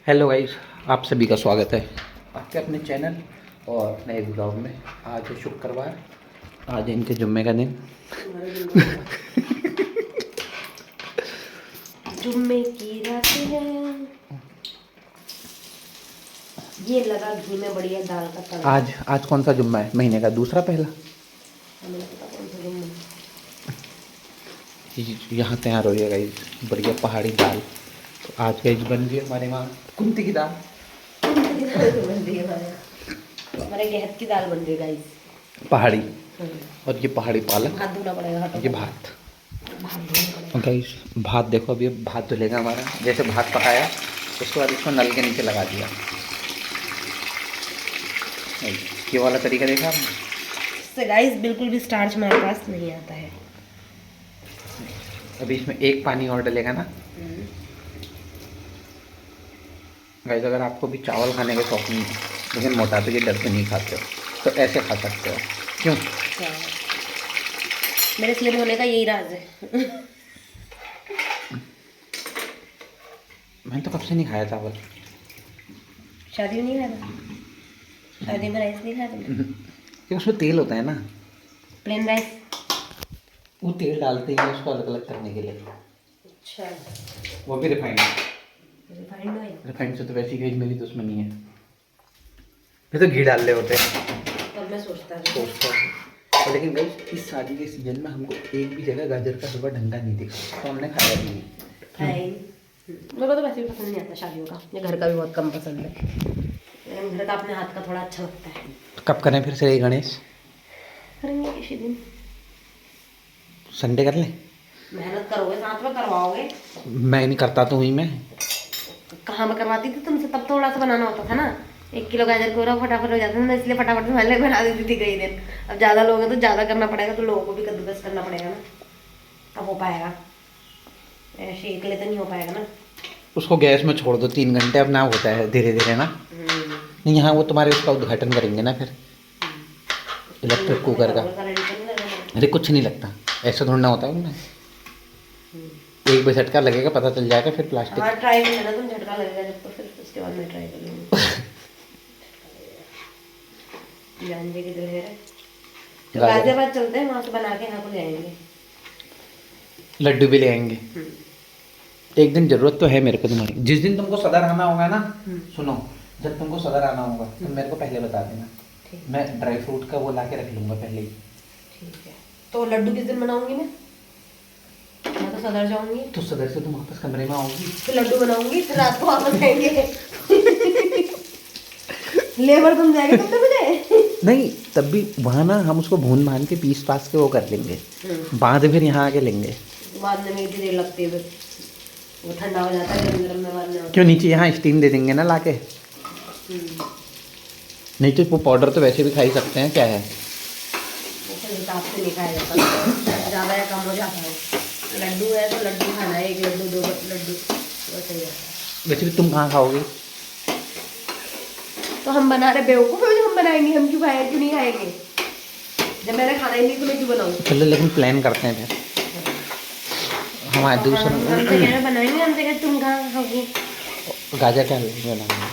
Hello guys, आप सभी का स्वागत है आपके अपने चैनल और नए ब्लॉग में। आज है शुक्रवार, आज है इनके जुम्मे का दिन। जुम्मे की रात है। ये लगा घी में बढ़िया दाल का तड़का। आज कौन सा जुम्मा है? महीने का दूसरा पहला। हमें नहीं पता कौन सा जुम्मा यहाँ तैयार हो गया गाइस, बढ़िया पहाड़ी दाल। तो आज गाइस बन रही है हमारे वहाँ कुंती की दाल। तो बन रही है हमारे गेहत की दाल बन रही है गाइस। पहाड़ी, और ये पहाड़ी पालक, भात धोना पड़ेगा। ये भात। भात धोना पड़ेगा गाइस भात देखो, अभी भात धुलेगा हमारा। जैसे भात पकाया उसके बाद इसको नल के नीचे लगा दिया। ये वाला तरीका देखा आपने? इससे गाइस बिल्कुल भी स्टार्च हमारे पास नहीं आता है। अभी इसमें एक पानी और डलेगा ना गाइस। अगर आपको भी चावल खाने के शौकीन है लेकिन मोटापे के डर से नहीं खाते हो तो ऐसे खा सकते हो। क्यों? मेरे स्लिम होने का यही राज है। मैंने तो कब से नहीं खाया चावल। शादी में नहीं खाया? शादी में राइस नहीं खाया तुमने? क्योंकि उसमें तेल होता है ना। Plain rice? वो तेल डालते ही है उसको अलग अलग करने के लिए। अच्छा, वो भी रिफाइंड। Refined oil? रिफाइंड से तो वैसी गई मेरी दुश्मनी है। फिर तो घी डाल रहे होते हैं। तब मैं सोचता और लेकिन गई इस शादी के सीजन में हमको एक भी जगह गाजर का हलवा ढंगा नहीं दिखा, तो हमने खाया भी नहीं। मेरे को तो वैसे भी पसंद नहीं आता शादियों का। मुझे घर का भी बहुत कम पसंद है, लेकिन घर का अपने हाथ का थोड़ा अच्छा लगता है। कब करें फिर से गणेश? करेंगे किसी दिन। संडे कर लें? मेहनत करोगे साथ में करवाओगे। मैं नहीं करता तो हुई मैं। कहाँ मैं करवाती थी तुमसे, तब थोड़ा सा बनाना होता था ना। 1 किलो गाजर को फटाफट हो जाता था ना, इसलिए फटाफट से पहले बना देती थी कई दिन। अब ज़्यादा लोग हैं तो ज़्यादा करना पड़ेगा, तो लोगों को भी कद्दूकस करना पड़ेगा ना, तब हो पाएगा। ऐसे अकेले तो नहीं हो पाएगा ना। उसको गैस में छोड़ दो 3 घंटे, अपना होता है धीरे धीरे ना। नहीं, यहाँ वो तुम्हारे उसका उद्घाटन करेंगे ना फिर, इलेक्ट्रिक कुकर का। अरे कुछ नहीं लगता, ऐसा थोड़ा ना होता है उनमें। एक बार झटका लगेगा पता चल जाएगा, फिर प्लास्टिक। हाँ ट्राई कर लेना तुम, झटका लगेगा जब, तो फिर उसके बाद मैं ट्राई कर लूँगी। जानवी की दिल है। तो गाजियाबाद चलते हैं, वहाँ से बना के यहाँ को ले आएंगे। लड्डू भी ले आएंगे। एक दिन जरूरत तो है मेरे को तुम्हारी। जिस दिन तुमको सदर आना होगा ना, सुनो, जब तुमको सदर आना होगा तो मेरे को पहले बता देना। मैं ड्राई फ्रूट का वो ला के रख लूँगा पहले ही। ठीक है। तो लड्डू किस दिन बनाऊंगी मैं तो सदर जाऊंगी। तो सदर से तुम वापस कमरे में आओगी, फिर लड्डू बनाऊंगी, फिर रात को वापस आएंगे। लेबर तुम जाएंगे तब तो मुझे नहीं तब भी वहाँ ना हम उसको भून भान के पीस पास के वो कर लेंगे, बाद फिर यहाँ आके लेंगे। बाद में मेरी देर लगती है, वो ठंडा हो जाता है, गरम में बाद में। क्यों, नीचे यहाँ स्टीम दे देंगे ना लाके। नहीं तो वो पाउडर तो वैसे भी खा ही सकते हैं, क्या है। हिसाब से नहीं खाया जाता, ज़्यादा या कम हो जाता है। लड्डू है तो लड्डू खाना है, 1 लड्डू 2 लड्डू वो सही रहता है। वैसे भी तुम कहाँ खाओगे? तो हम बना रहे बेवकूफ़ है, हम बनाएंगे, हम क्यों खाएंगे, क्यों नहीं खाएंगे? जब मैंने खाना ही नहीं तो मैं क्यों बनाऊँ? चलो लेकिन प्लान करते हैं फिर हमारे दूसरा। हम तो क्या बनाएंगे, हम तो क्या, तुम कहाँ खाओगे? गाजर का हलवा बनाएंगे।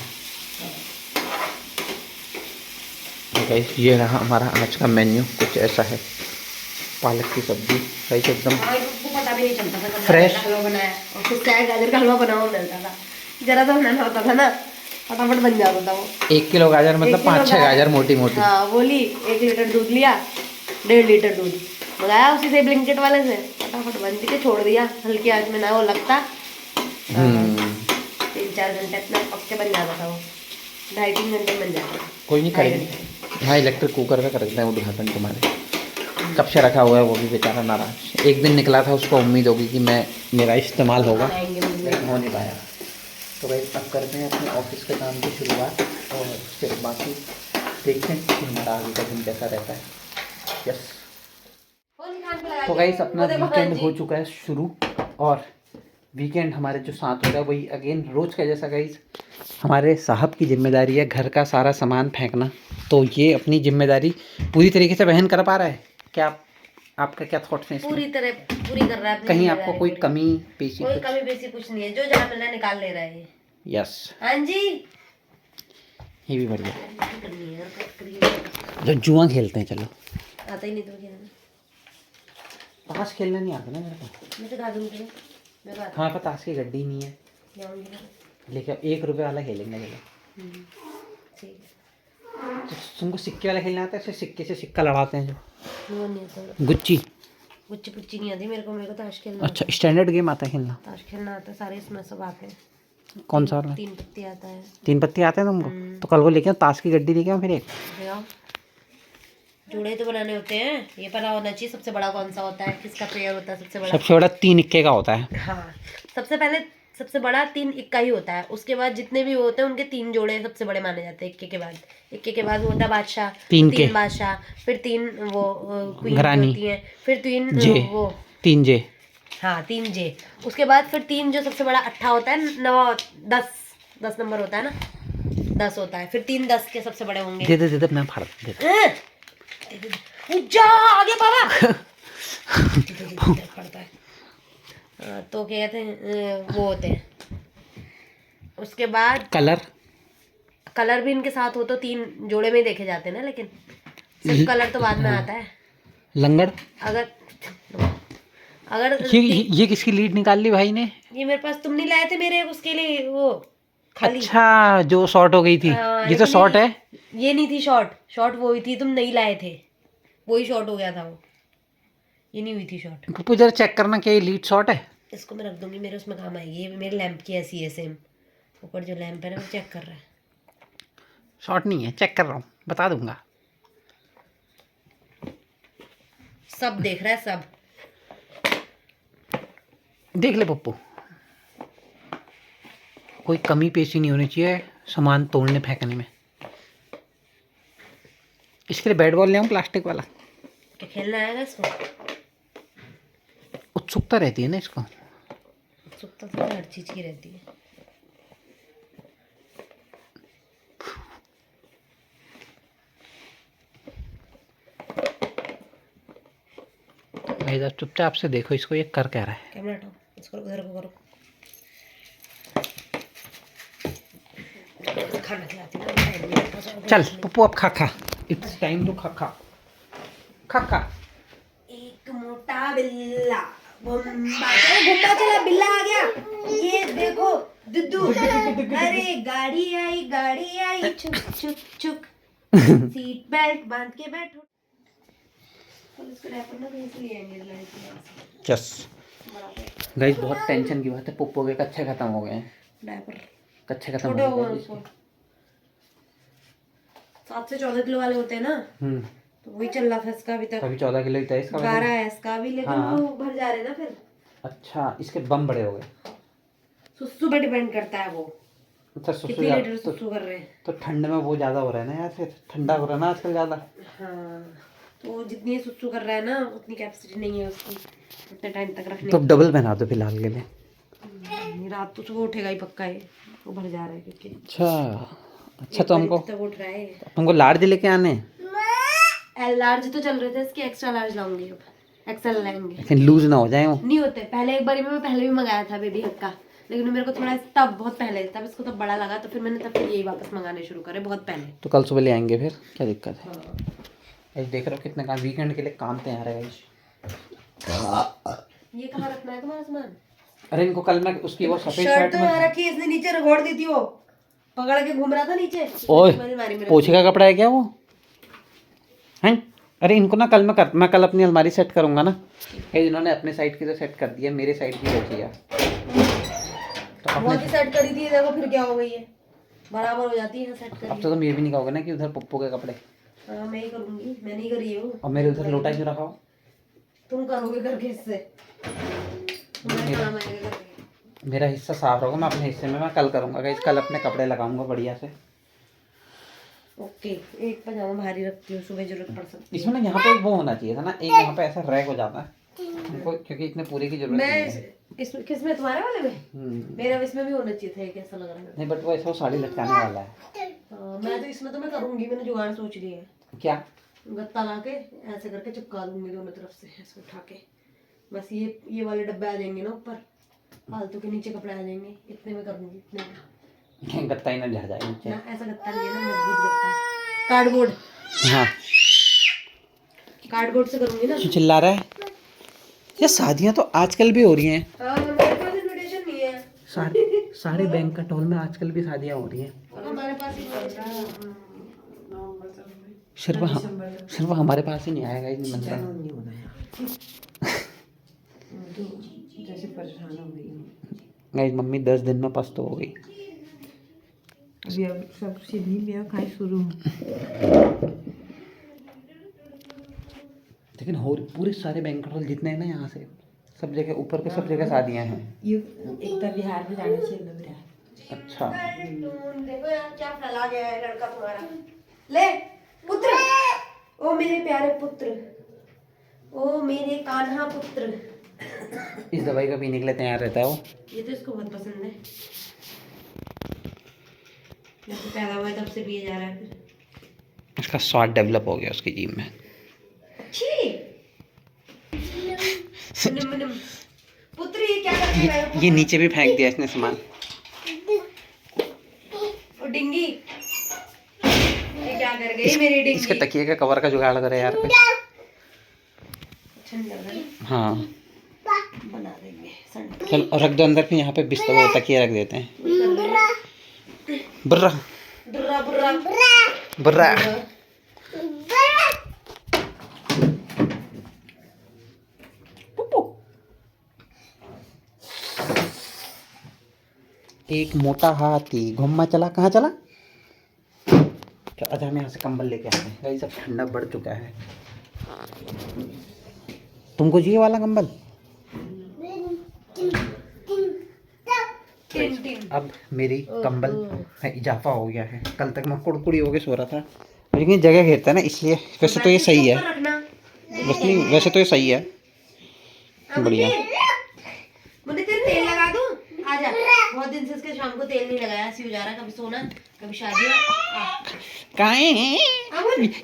गाइस ये रहा हमारा आज का मेन्यू, कुछ ऐसा है। पालक की सब्जी गाइस एकदम पता भी नहीं चलता था कब फ्रेश हलवा बनाया, और फिर क्या गाजर का हलवा बनाओ मिलता था। जरा तो बनाना होता था ना, फटाफट बन जाता था वो। 1 किलो गाजर मतलब 5-6 गाजर मोटी मोटी। हाँ बोली 1 लीटर दूध लिया, 1.5 लीटर दूध मंगाया उसी से, ब्लिंकिट वाले से, फटाफट बन के छोड़ दिया हल्की आंच में, ना वो लगता। 3-4 घंटे अपना पक के बन जाता था वो, 2.5-3 घंटे बन जाता था। कोई नहीं करेंगे। हाँ इलेक्ट्रिक कुकर का कर देते हैं उद्घाटन तुम्हारे। कब से रखा हुआ है वो भी बेचारा नाराज। एक दिन निकला था, उसको उम्मीद होगी कि मेरा इस्तेमाल होगा, लेकिन हो नहीं पाया। तो भाई अब करते हैं अपने ऑफिस के काम की शुरुआत, और फिर बाकी देखते हैं कि हमारा आगे का दिन कैसा रहता है। यस। तो गाइस अपना वीकेंड हो चुका है शुरू, और वीकेंड हमारे जो साथ हो रहा है वही अगेन रोज़ का जैसा। गाइस हमारे साहब की जिम्मेदारी है घर का सारा सामान फेंकना, तो ये अपनी जिम्मेदारी पूरी तरीके से वहन कर पा रहा है क्या? आपका क्या थॉट्स हैं इसमें? पूरी तरह पूरी कर रहा है। कहीं आपको कोई कमी पेशी? कोई कमी पेशी कुछ नहीं है, जो जहाँ मिल रहा है निकाल ले रहा है। यस, हाँ जी। ये भी बढ़िया। करनी है और जो जुआ खेलते हैं, चलो। आता ही नहीं तो खेलना। ताश खेलना नहीं आता ना मेरे को। मैं सिखा दूंगी, मैं बात हमारे पास ताश की गड्डी नहीं है, जाऊंगी ना। लेकिन 1 रुपये वाला खेलेंगे चलो। ठीक है। तो तुमको सिक्के वाला खेलना आता है? ऐसे सिक्के से सिक्का लड़ाते हैं जो, वो नहीं आता। गुच्ची। गुच्ची पुच्ची नहीं आती मेरे को ताश खेलना अच्छा, आता है। स्टैंडर्ड गेम आता है खेलना? ताश खेलना आता है, सारे इसमें सब आते हैं। कौन सा वाला? 3 पत्ती आता है। 3 पत्ती आते हैं तुमको? तो कल को लेके आओ, ताश की गड्डी लेके आओ फिर एक। ले आओ। जोड़े तो बनाने होते हैं, ये पता होना चाहिए सबसे बड़ा कौन सा होता है, किसका पेयर होता है सबसे बड़ा। सबसे बड़ा 3 इक्के का होता है। हाँ, सबसे पहले सबसे बड़ा 3 इक्का ही होता है, उसके बाद जितने भी होते हैं उनके 3 जोड़े सबसे बड़े माने जाते हैं। इक्के के बाद होता है बादशाह, 3 बादशाह, फिर 3 वो क्वीन होती है, फिर 3 वो 3 जे। हाँ 3 जे। उसके बाद फिर 3 जो सबसे बड़ा अट्ठा होता है, 9 10 नंबर होता है ना, 10 होता है, फिर 3 10 के सबसे बड़े होंगे। दे दे मैं फाड़ दे जा आगे बाबा। पड़ता है। तो क्या कहते हैं वो होते हैं। उसके बाद कलर भी इनके साथ हो तो 3 जोड़े में ही देखे जाते हैं ना, लेकिन सिर्फ कलर तो बाद में आता है। लंगड़। अगर ये किसकी लीड निकाल ली भाई ने? ये मेरे पास तुम नहीं लाए थे मेरे उसके लिए वो खाली। अच्छा, जो शॉर्ट हो गई थी। ये तो शॉर्ट है। ये नहीं थी शॉर्ट वो हुई थी, तुम नहीं लाए थे, वही शॉर्ट हो गया था वो, ये नहीं हुई थी शॉर्ट। पप्पू जरा चेक करना क्या ये लीड शॉर्ट है। इसको मैं रख दूंगी, मेरे उसमें काम आएगी। ये मेरे लैंप की ऐसी है सेम, ऊपर जो लैंप है ना वो चेक कर रहा है। शॉर्ट नहीं है, चेक कर रहा हूँ, बता दूंगा। सब देख रहा है सब। देख ले पप्पू, कोई कमी पेशी नहीं होनी चाहिए सामान तोड़ने फेंकने में। इसके लिए बैट बॉल ले आऊं प्लास्टिक वाला? क्या खेलना आएगा इसको? उत्सुकता रहती है ना इसको। उत्सुकता तो हर चीज की रहती है। भाई इधर चुपचाप से देखो इसको, ये कर क्या रहा है। कैमरा हटाओ, इसको उधर को करो। खाना खिलाती हूँ। चल पप्पू अब खा इट्स टाइम टू खा। एक मोटा बिल्ला घूमता चला, बिल्ला आ गया। ये देखो दुद्दू, अरे गाड़ी आई चुक सीट बेल्ट बांध के बैठो। यस गाइस, बहुत टेंशन की बात है, पप्पू के कच्चे खत्म हो गए हैं। डायपर कच्चे खत्म छोटे हो हो गए गए। 7 से 14 किलो वाले होते हैं ना, तो वही चल रहा था इसका अभी तक। अभी 14 किलो ही था इसका। 12 है इसका अभी, लेकिन हाँ। वो भर जा रहे ना फिर। अच्छा, इसके बम बड़े हो गए। सुसु पे डिपेंड करता है वो, अच्छा सुसु कितनी लीटर सुसु कर रहे हैं। तो ठंड में वो ज्यादा हो रहा है ना यार, फिर ठंडा हो रहा है ना आजकल ज्यादा। हाँ, तो जितनी सुसु कर रहा है ना उतनी कैपेसिटी नहीं है उसकी उतने टाइम तक रखने तो डबल पहना दो फिलहाल के लिए। की। रात तो सुबह उठेगा ही पक्का है, वो भर जा रहा है क्योंकि। अच्छा तो हमको तक उठ रहा है। हमको लार्ज लेके आने। लार्ज तो चल रहे थे, इसके एक्स्ट्रा लार्ज लाऊंगी, अब एक्सेल लाएंगे। लेकिन लूज ना हो जाए वो। नहीं होते, पहले एक बार मैं पहले भी मंगाया था बेबी हक का, लेकिन मेरे को थोड़ा तब बहुत पहले तब इसको तब बड़ा लगा, तो फिर मैंने तब फिर यही वापस मंगाने शुरू करे बहुत पहले। तो कल सुबह ले आएंगे फिर, क्या दिक्कत है। हाँ। देख रहे हो कितने काम वीकेंड के लिए काम तैयार है। ये कहाँ रखना है तुम्हारा सामान? अरे इनको कल मैं उसकी वो सफेद शर्ट शर्ट तो में यहाँ रखी, इसने नीचे रगड़ दी थी, वो पकड़ के घूम रहा था नीचे। ओए अलमारी में पोछे का कपड़ा है क्या वो? हैं? अरे इनको ना कल मैं कल अपनी अलमारी सेट करूंगा ना। ये इन्होंने अपने साइड की तो सेट कर दिया, मेरे साइड की बची है। तो बहुत ही सेट करी थी, देखो फिर क्या हो गई है, बराबर हो जाती है सेट करी। अब तो तुम ये भी नहीं कहोगे ना कि उधर पप्पू के कपड़े। हाँ मैं ही करूंगी, मैं नहीं करी हूँ। और मेरे उधर लोटा क्यों रखा हो? तुम करोगे करके इससे, तुम्हारा काम आएगा करके। मेरा हिस्सा साफ होगा, मैं अपने हिस्से में मैं कल करूंगा गाइस। कल अपने कपड़े लगाऊंगा बढ़िया से। ओके, एक पजामा भारी रखती हूँ, सुबह जरूरत पड़ सकती है। इसमें ना यहाँ पे एक वो होना चाहिए था ना, एक यहाँ पे ऐसा रैक हो जाता है हमको, क्योंकि इतने पूरे की जरूरत नहीं है। इसमें किसमें, तुम्हारे वाले में? मेरा इसमें भी होना चाहिए था, ये कैसा लग रहा है। नहीं बट वो ऐसा वो साड़ी लटकाने वाला है। मैं तो इसमें तो मैं करूंगी, मैंने जुगाड़ सोच लिया है। क्या? गत्ता ला के ऐसे करके चिपका दूंगी दोनों तरफ से, ऐसे उठा के। बस ये वाले डब्बे आ जाएंगे ना ऊपर, फालतू के नीचे कपड़े आ जाएंगे, इतने में करूंगी, इतने में। गत्ता ही ना झड़ जाए नीचे। ना ऐसा गत्ता नहीं है ना, मजबूत गत्ता है, कार्डबोर्ड। हाँ कार्डबोर्ड से करूंगी ना। क्यों चिल्ला रहा है? ये शादियाँ तो आजकल भी हो रही हैं। हाँ, हमारे पास इनविटेशन नहीं है। सारे बैंक्वेट हॉल में आजकल भी शादियाँ हो रही हैं। हमारे पास सिर्फ हमारे पास ही नहीं आएगा इस निमंत्रण। जैसे परेशान हो गई हूँ। गाइस मम्मी 10 दिन में पस्त हो गई। अभी अब सब सीधी ब्याह खाई शुरू। लेकिन हो पूरे सारे बैंक्वेट हॉल जितने हैं ना यहाँ से, सब जगह ऊपर पे सब जगह शादियाँ हैं। ये एक तो बिहार में जाना चाहिए लग रहा है। अच्छा देखो यार क्या फैला गया है लड़का तुम्हारा। ले पुत्र, ओ मेरे प्यारे पुत्र, ओ मेरे कान्हा पुत्र। इस दवाई का पीने के लिए तैयार रहता है वो। ये तो इसको बहुत पसंद है, जब से पैदा हुआ है तब से पिए जा रहा है। फिर इसका स्वाद डेवलप हो गया उसकी जीभ में। अच्छी मुनिम पुत्र, ये क्या करके गए हो? ये नीचे भी फेंक दिया इसने सामान। ओ डिंगी, ये क्या कर गई मेरी डिंगी? इसके तकिए का कवर का जुगाड़ करे यार कोई। अच्छा नहीं लग रहा है? हाँ बना देंगे संडे। चल और रख दो अंदर, फिर यहाँ पे बिस्तर वो तकिए रख देते हैं। बुर्रा बुर्रा बुर्रा बुर्रा। एक मोटा हाथी घूमना चला, कहाँ चला? अच्छा हम यहाँ से कंबल लेके आते हैं। गाइस सब ठंडा बढ़ चुका है। तुमको चाहिए वाला कंबल? अब मेरी कंबल में इजाफा हो गया है। कल तक मैं कुड़कुड़ी होके सो रहा था, लेकिन जगह घेरता है ना इसलिए। वैसे तो ये सही है, बस नहीं वैसे तो ये सही है, बढ़िया। मुझे तेल लगा दूं? आजा, बहुत दिन से इसके शाम को तेल नहीं लगाया। ऐसे हो जा रहा, कभी सोना कभी शादी। कहाँ है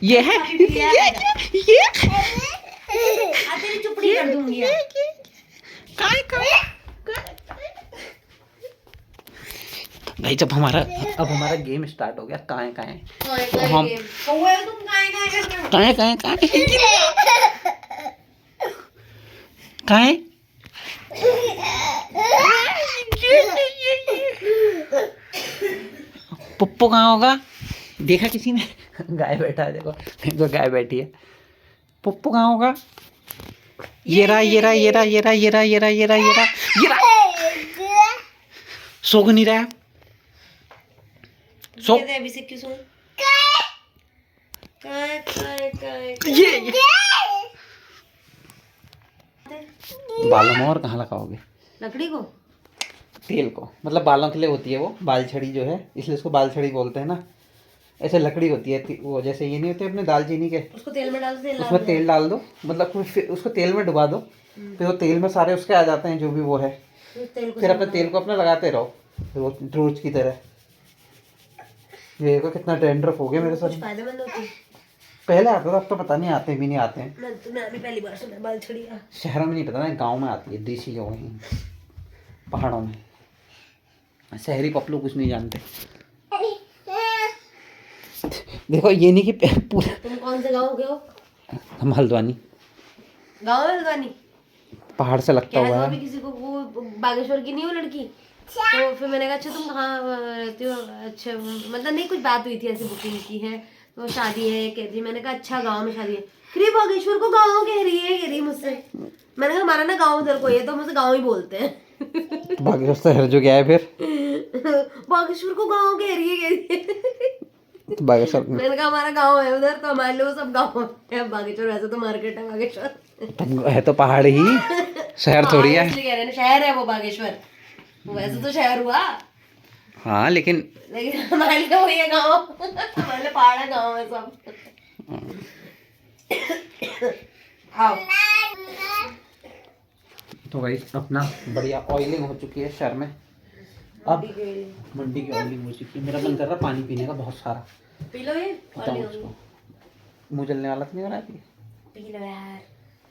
ये है ये तेरी चुपड़ी कर दूंगी। भाई जब अब हमारा गेम स्टार्ट हो गया। कहाँ है तो हम तुम कहाँ पप्पू कहाँ होगा? देखा किसी ने? गाय बैठा है, देखो गाय बैठी है। पप्पू कहाँ होगा? ये रहा। सो नहीं रहा है। सो अभी से क्यों सो? ये बालों में और कहाँ लगाओगे? लकड़ी को, तेल को, मतलब बालों के लिए होती है वो बाल छड़ी जो है, इसलिए उसको बाल छड़ी बोलते हैं ना। ऐसे लकड़ी होती है वो, जैसे ये नहीं होते अपने दालचीनी के, उसको तेल में डाल दो, उसमें तेल डाल दो, मतलब फिर उसको तेल में डुबा दो, फिर वो तेल में सारे उसके आ जाते हैं जो भी वो है। फिर अपने तेल को अपना लगाते रहो रोज की तरह। ये देखो कितना डैंड्रफ हो गया मेरे साथ। फायदेमंद होती है। पहले आता था, अब तो पता नहीं आते भी नहीं आते हैं। मैं अभी पहली बार सुना बाल छड़ी। शहरों में नहीं पता ना, गाँव में आती है, देसी लोग हैं पहाड़ों में। शहरी पपलू कुछ नहीं जानते। देखो ये नहीं कि पूरा। तुम कौन से गाँव के हो? हम हल्द्वानी। गाँव में हल्द्वानी पहाड़ से लगता हुआ है। किसी को वो बागेश्वर की नहीं हो लड़की, तो फिर मैंने कहा अच्छा तुम कहाँ रहती हो? अच्छा मतलब नहीं, कुछ बात हुई थी ऐसे बुकिंग की है तो शादी है कह रही। मैंने कहा अच्छा गाँव में शादी है। फिर बागेश्वर को गाँव कह रही मुझसे। मैंने कहा हमारा ना गाँव उधर कोई है तो मुझसे गाँव ही बोलते हैं। बागेश्वर शहर जो गया है फिर बागेश्वर को गाँव कह रही है। बागेश्वर मैंने कहा हमारा गाँव है उधर, तो हमारे लिए वो सब गाँव है। बागेश्वर वैसे तो मार्केट है बागेश्वर, है तो पहाड़ ही, शहर थोड़ी है। इसलिए कह रहे हैं शहर है वो बागेश्वर, वैसे तो शहर हुआ। हाँ लेकिन हमारे लिए वही है गाँव, हमारे लिए पहाड़ है गाँव है सब। आओ तो भाई अपना बढ़िया ऑयलिंग हो चुकी है शहर में। अब मंडी की ऑयलिंग हो चुकी है। मेरा मन कर रहा है पानी पीने का बहुत सारा। पी लो ये, मुँह जलने वाला तो नहीं हो रहा है? पी लो यार,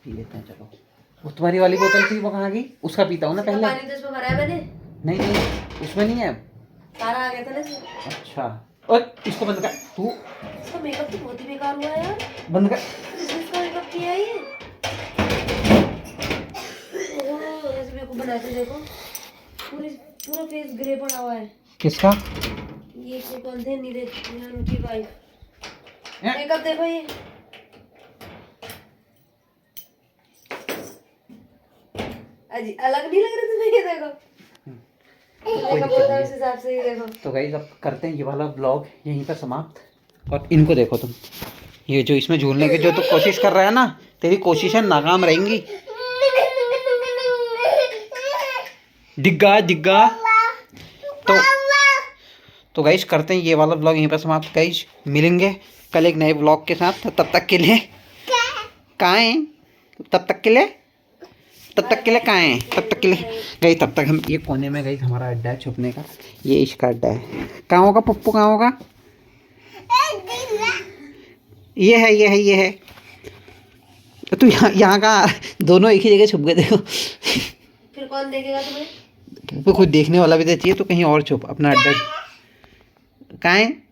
पी लेते हैं चलो। वो तुम्हारी वाली बोतल थी वो कहाँ गई? उसका पीता हूँ ना पहले। पानी तो इसमें भरा है मैंने। नहीं उसमें नहीं है, सारा आ गया था ना इसमें। अच्छा, और इसको बंद कर तू, इसका मेकअप तो बहुत ही बेकार हुआ है यार। बंद कर। इसका मेकअप किया है ये। ओह, ऐसे मेरे को बना के देखो, पूरा फेस ग्रे पड़ा हुआ है। किसका? ये कौन थे, नीरज उनकी वाइफ। मेकअप देखो ये, अजी अलग नहीं लग रहा तुम्हें, ये देखो मेकअप होता है उस हिसाब से, ये देखो। तो गाइस अब करते हैं ये वाला ब्लॉग यहीं पर समाप्त। और इनको देखो तुम, ये जो इसमें झूलने की जो तो कोशिश कर रहा है ना, तेरी कोशिशें नाकाम रहेंगी। डिग्गा डिग्गा। तो गाइस करते हैं ये वाला ब्लॉग यहीं पर समाप्त। गाइस मिलेंगे कल एक नए ब्लॉग के साथ, तब तक के लिए कहाँ हैं? तब तक के लिए कहाँ हैं? तब तक के लिए गई, तब तक हम ये कोने में गई, हमारा अड्डा है छुपने का, ये इसका अड्डा है। कहाँ होगा पप्पू, कहाँ होगा? ये है। तू यहाँ का, दोनों एक ही जगह छुप गए देखो। फिर कौन देखेगा तुम्हें? पप्पू खुद देखने वाला भी तो चाहिए, तो कहीं और छुप अपना अड्डा। कहाँ है?